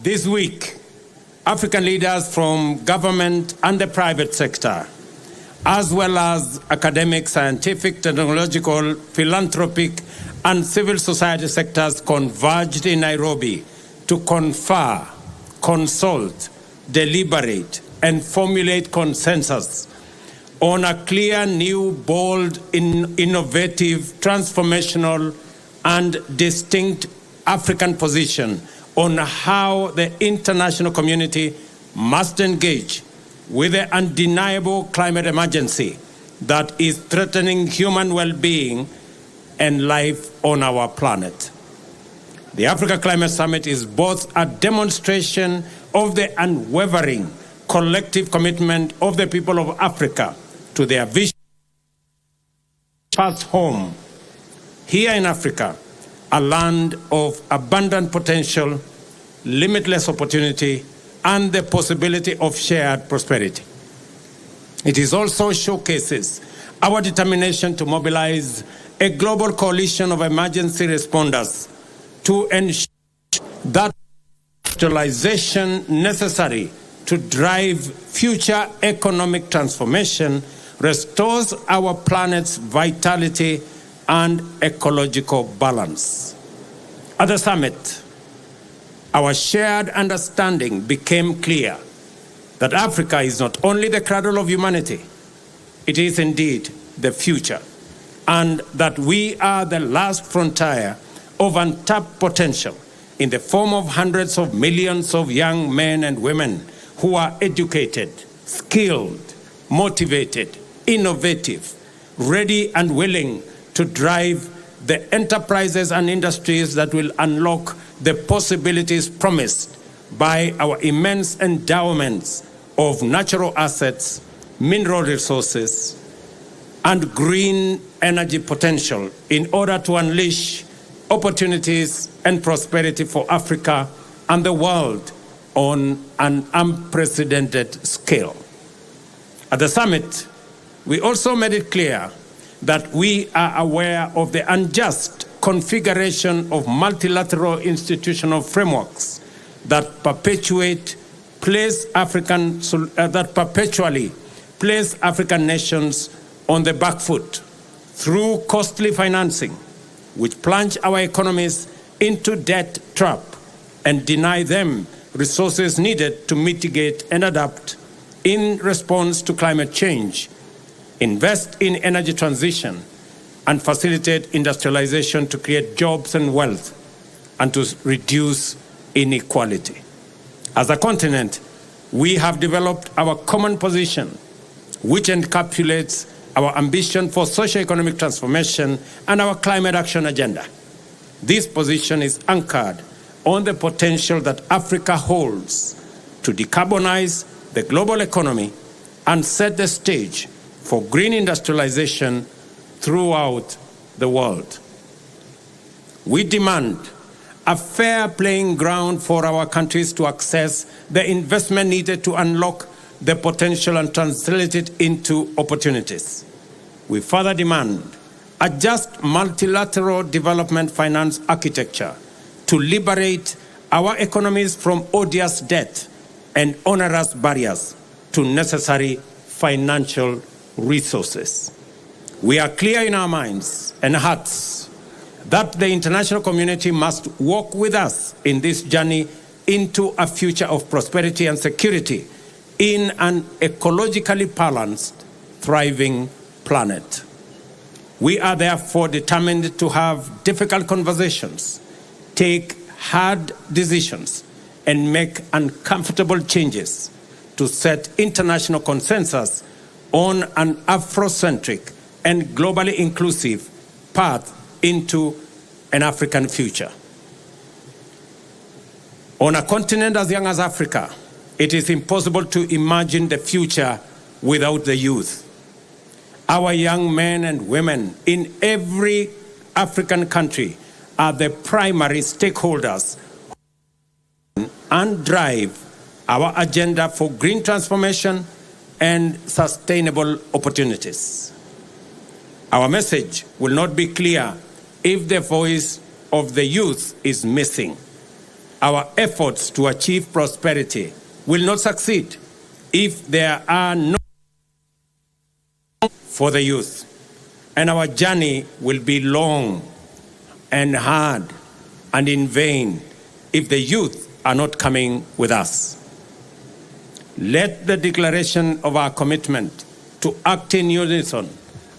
This week, African leaders from government and the private sector, as well as academic, scientific, technological, philanthropic, and civil society sectors converged in Nairobi to confer, consult, deliberate, and formulate consensus on a clear, new, bold, innovative, transformational, and distinct African position on how the international community must engage with the undeniable climate emergency that is threatening human well-being and life on our planet. The Africa Climate Summit is both a demonstration of the unwavering collective commitment of the people of Africa to their vision path home, here in Africa, a land of abundant potential, limitless opportunity, and the possibility of shared prosperity. It is also showcases our determination to mobilize a global coalition of emergency responders to ensure that industrialization necessary to drive future economic transformation restores our planet's vitality and ecological balance. At the summit, our shared understanding became clear that Africa is not only the cradle of humanity, it is indeed the future, and that we are the last frontier of untapped potential in the form of hundreds of millions of young men and women who are educated, skilled, motivated, innovative, ready and willing to drive the enterprises and industries that will unlock the possibilities promised by our immense endowments of natural assets, mineral resources, and green energy potential in order to unleash opportunities and prosperity for Africa and the world on an unprecedented scale. At the summit, we also made it clear that we are aware of the unjust configuration of multilateral institutional frameworks that perpetually place African nations on the back foot through costly financing, which plunge our economies into debt trap and deny them resources needed to mitigate and adapt in response to climate change, invest in energy transition, and facilitate industrialization to create jobs and wealth, and to reduce inequality. As a continent, we have developed our common position, which encapsulates our ambition for socio-economic transformation and our climate action agenda. This position is anchored on the potential that Africa holds to decarbonize the global economy and set the stage for green industrialization throughout the world. We demand a fair playing ground for our countries to access the investment needed to unlock the potential and translate it into opportunities. We further demand a just multilateral development finance architecture to liberate our economies from odious debt and onerous barriers to necessary financial resources. We are clear in our minds and hearts that the international community must walk with us in this journey into a future of prosperity and security in an ecologically balanced, thriving planet. We are therefore determined to have difficult conversations, take hard decisions, and make uncomfortable changes to set international consensus on an Afrocentric and globally inclusive path into an African future. On a continent as young as Africa, it is impossible to imagine the future without the youth. Our young men and women in every African country are the primary stakeholders and drive our agenda for green transformation and sustainable opportunities. Our message will not be clear if the voice of the youth is missing. Our efforts to achieve prosperity will not succeed if there are no for the youth. And our journey will be long and hard and in vain if the youth are not coming with us. Let the declaration of our commitment to act in unison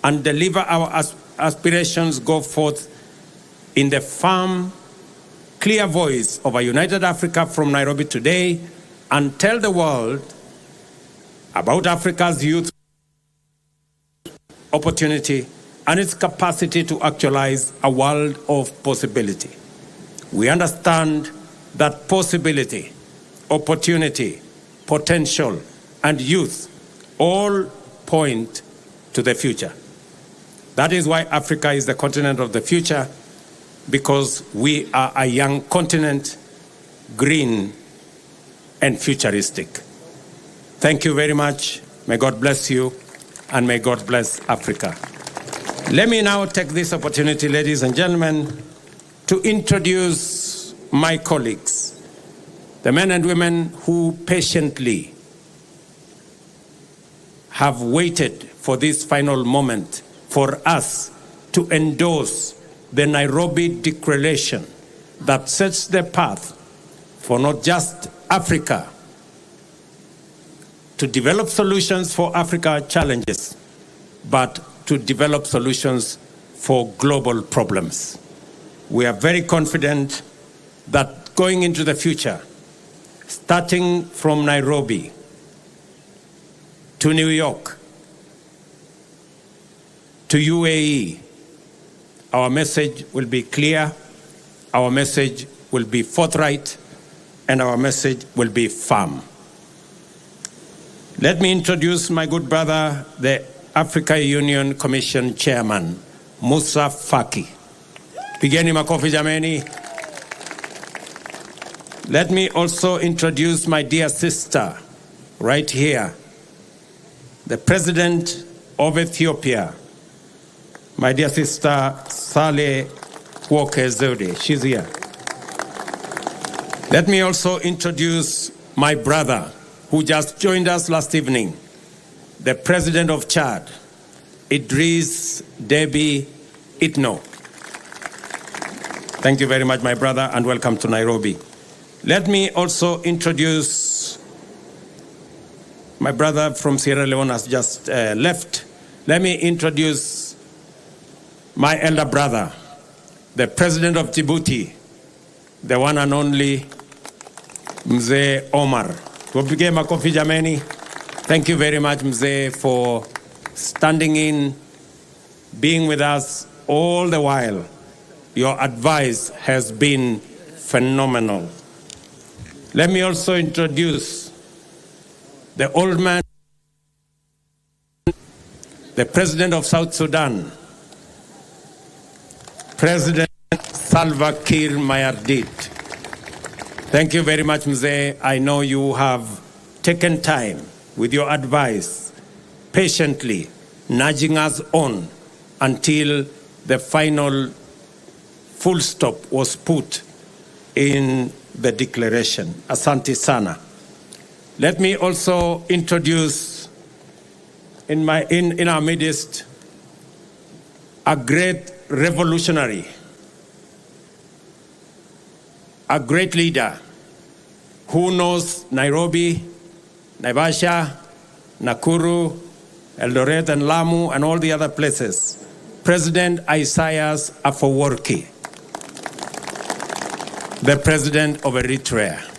and deliver our aspirations go forth in the firm, clear voice of a united Africa from Nairobi today, and tell the world about Africa's youth opportunity and its capacity to actualize a world of possibility. We understand that possibility, opportunity, potential, and youth all point to the future. That is why Africa is the continent of the future, because we are a young continent, green and futuristic. Thank you very much. May God bless you, and may God bless Africa. Let me now take this opportunity, ladies and gentlemen, to introduce my colleagues, the men and women who patiently have waited for this final moment for us to endorse the Nairobi Declaration that sets the path for not just Africa to develop solutions for Africa's challenges, but to develop solutions for global problems. We are very confident that going into the future, starting from Nairobi to New York to UAE, our message will be clear, our message will be forthright, and our message will be firm. Let me introduce my good brother, the Africa Union Commission Chairman, Musa Faki. Pigeni makofi jameni. Let me also introduce my dear sister, right here, the President of Ethiopia, my dear sister, Saleh Work-Zewde. She's here. Let me also introduce my brother, who just joined us last evening, the President of Chad, Idriss Déby Itno. Thank you very much, my brother, and welcome to Nairobi. Let me also introduce my brother from Sierra Leone has just left. Let me introduce my elder brother, the President of Djibouti, the one and only Mzee Omar. Tupige makofi jameni. Thank you very much, Mzee, for standing in, being with us all the while. Your advice has been phenomenal. Let me also introduce the old man, the President of South Sudan, President Salva Kiir Mayardit. Thank you very much, Mzee. I know you have taken time with your advice, patiently nudging us on until the final full stop was put in the declaration. Asante sana. Let me also introduce in our midst a great revolutionary, a great leader who knows Nairobi, Naivasha, Nakuru, Eldoret and Lamu and all the other places. President Isaias Afwerki, the President of Eritrea.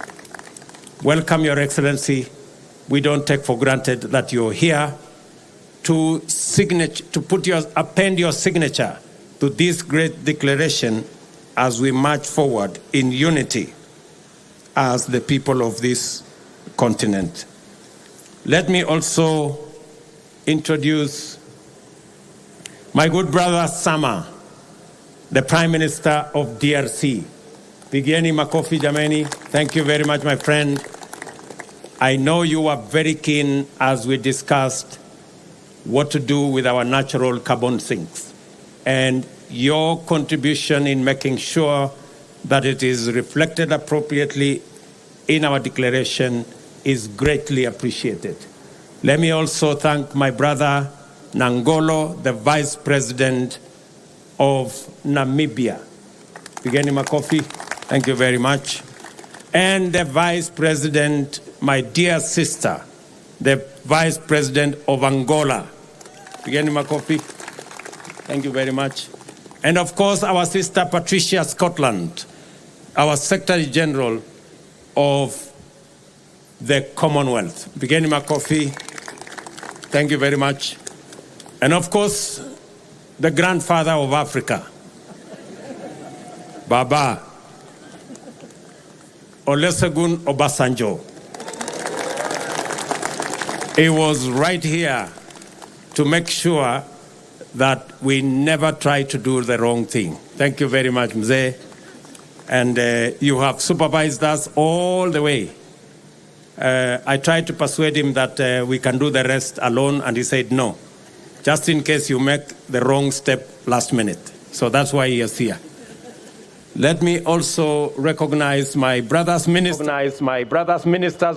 Welcome, Your Excellency. We don't take for granted that you're here to append your signature to this great declaration as we march forward in unity as the people of this continent. Let me also introduce my good brother Sama, the Prime Minister of DRC. Pigeni makofi jameni. Thank you very much, my friend. I know you are very keen as we discussed what to do with our natural carbon sinks, and your contribution in making sure that it is reflected appropriately in our declaration is greatly appreciated. Let me also thank my brother Nangolo, the Vice President of Namibia. Pigeni makofi. Thank you very much. And the Vice President, my dear sister, the Vice President of Angola. Pigeni makofi. Thank you very much. And of course, our sister Patricia Scotland, our Secretary General of the Commonwealth. Pigeni makofi. Thank you very much. And of course, the grandfather of Africa, Baba Olusegun Obasanjo. He was right here to make sure that we never try to do the wrong thing. Thank you very much, Mzee. And you have supervised us all the way. I tried to persuade him that we can do the rest alone, and he said no, just in case you make the wrong step last minute. So that's why he is here. Let me also recognize my brothers ministers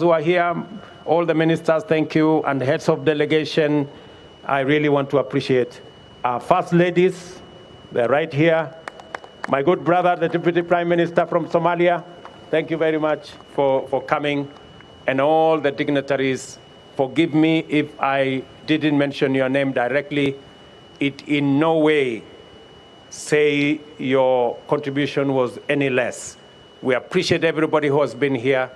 who are here. All the ministers, thank you, and heads of delegation. I really want to appreciate our first ladies. They're right here. My good brother, the Deputy Prime Minister from Somalia, thank you very much for coming. And all the dignitaries, forgive me if I didn't mention your name directly. It in no way say your contribution was any less. We appreciate everybody who has been here.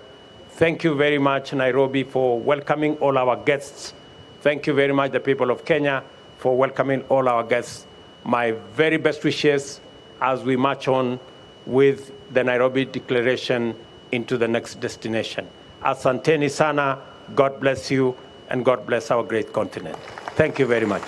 Thank you very much, Nairobi, for welcoming all our guests. Thank you very much, the people of Kenya, for welcoming all our guests. My very best wishes as we march on with the Nairobi Declaration into the next destination. Asanteni sana, God bless you, and God bless our great continent. Thank you very much.